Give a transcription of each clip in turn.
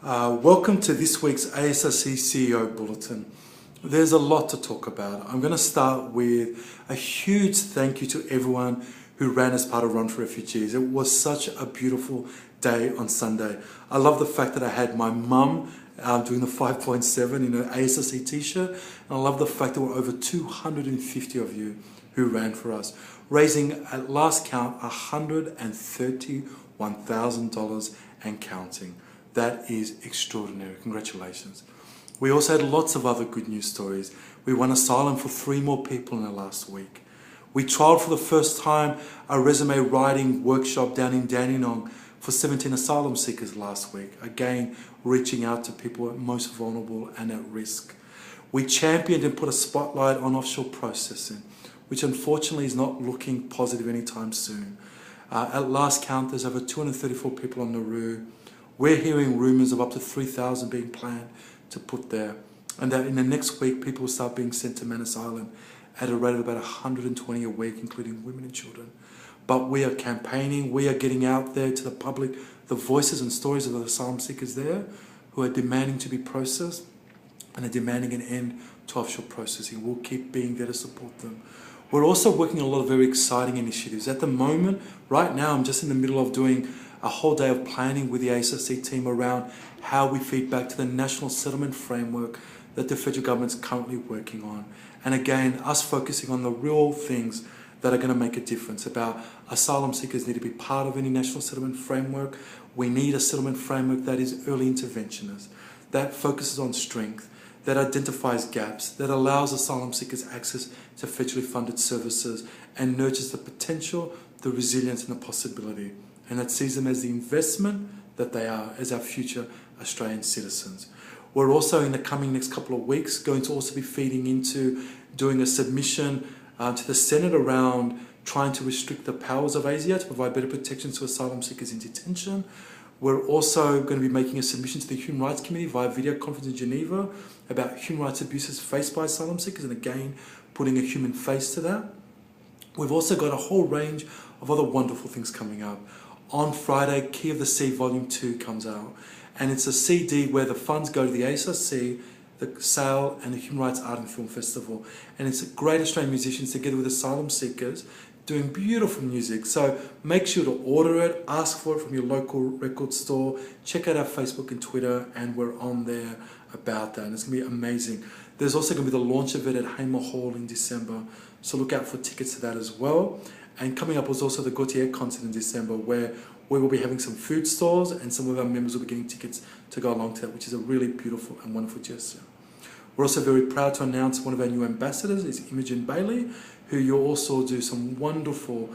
Welcome to this week's Asrc CEO Bulletin. There's a lot to talk about. I'm going to start with a huge thank you to everyone who ran as part of Run for Refugees. It was such a beautiful day on Sunday. I love the fact that I had my mum doing the 5.7 in an Asrc t-shirt, and I love the fact there were over 250 of you who ran for us, raising at last count $131,000 and counting. That is extraordinary. Congratulations. We also had lots of other good news stories. We won Asylum for 3 more people in the last week. We trialled for the first time a resume writing workshop down in Dandenong for 17 asylum seekers last week. Again, reaching out to people most vulnerable and at risk. We championed and put a spotlight on offshore processing, which unfortunately is not looking positive anytime soon. At last count, there's over 234 people on Nauru. We're hearing rumours of up to 3,000 being planned to put there, and that in the next week people will start being sent to Manus Island at a rate of about 120 a week, including women and children. But we are campaigning, we are getting out there to the public, the voices and stories of the asylum seekers there who are demanding to be processed and are demanding an end to offshore processing. We'll keep being there to support them. We're also working on a lot of very exciting initiatives. At the moment, right now, I'm just in the middle of doing a whole day of planning with the Asrc team around how we feed back to the national settlement framework that the federal government's currently working on. And again, us focusing on the real things that are going to make a difference about asylum seekers need to be part of any national settlement framework. We need a settlement framework that is early interventionist, that focuses on strength, that identifies gaps, that allows asylum seekers access to federally funded services and nurtures the potential, the resilience and the possibility, and that sees them as the investment that they are as our future Australian citizens. We're also in the coming next couple of weeks going to also be feeding into doing a submission to the Senate around trying to restrict the powers of ASIA to provide better protections to asylum seekers in detention. We're also going to be making a submission to the Human Rights Committee via video conference in Geneva about human rights abuses faced by asylum seekers, and again, putting a human face to that. We've also got a whole range of other wonderful things coming up. On Friday, Key of the Sea Volume 2 comes out, and it's a CD where the funds go to the Asrc, the SAIL and the Human Rights Art and Film Festival, and it's great Australian musicians together with asylum seekers doing beautiful music. So make sure to order it, ask for it from your local record store, check out our Facebook and Twitter, and we're on there about that, and it's going to be amazing. There's also going to be the launch of it at Hamer Hall in December, so look out for tickets to that as well. And coming up was also the Gautier concert in December, where we will be having some food stores and some of our members will be getting tickets to go along to that, which is a really beautiful and wonderful gesture. We're also very proud to announce one of our new ambassadors is Imogen Bailey, who you also do some wonderful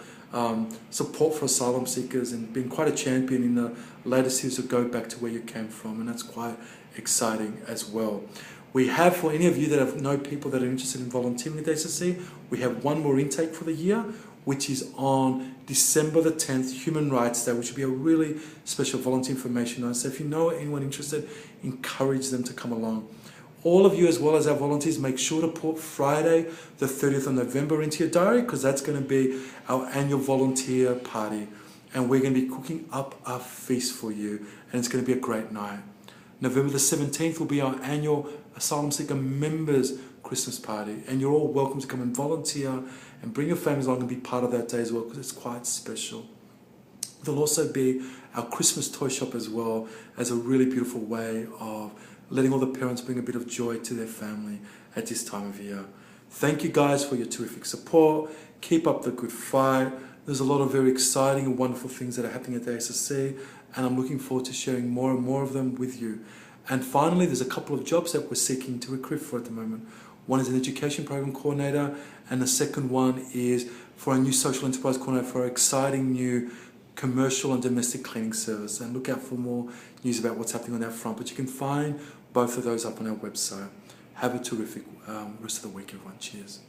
support for asylum seekers and been quite a champion in the latest series of Go Back to Where You Came From, and that's quite exciting as well. We have, for any of you that know people that are interested in volunteering at Asrc, we have one more intake for the year, which is on December the 10th, Human Rights Day, which will be a really special volunteer information night. So if you know anyone interested, encourage them to come along. All of you, as well as our volunteers, make sure to put Friday the 30th of November into your diary, because that's going to be our annual volunteer party. And we're going to be cooking up a feast for you, and it's going to be a great night. November the 17th will be our annual Asylum Seeker Members Christmas party, and you're all welcome to come and volunteer and bring your families along and be part of that day as well, because it's quite special. There'll also be our Christmas toy shop as well, as a really beautiful way of letting all the parents bring a bit of joy to their family at this time of year. Thank you guys for your terrific support. Keep up the good fight. There's a lot of very exciting and wonderful things that are happening at the Asrc, and I'm looking forward to sharing more and more of them with you. And finally, there's a couple of jobs that we're seeking to recruit for at the moment. One is an education program coordinator, and the second one is for a new social enterprise coordinator for our exciting new commercial and domestic cleaning service. And look out for more news about what's happening on that front, but you can find both of those up on our website. Have a terrific rest of the week, everyone. Cheers.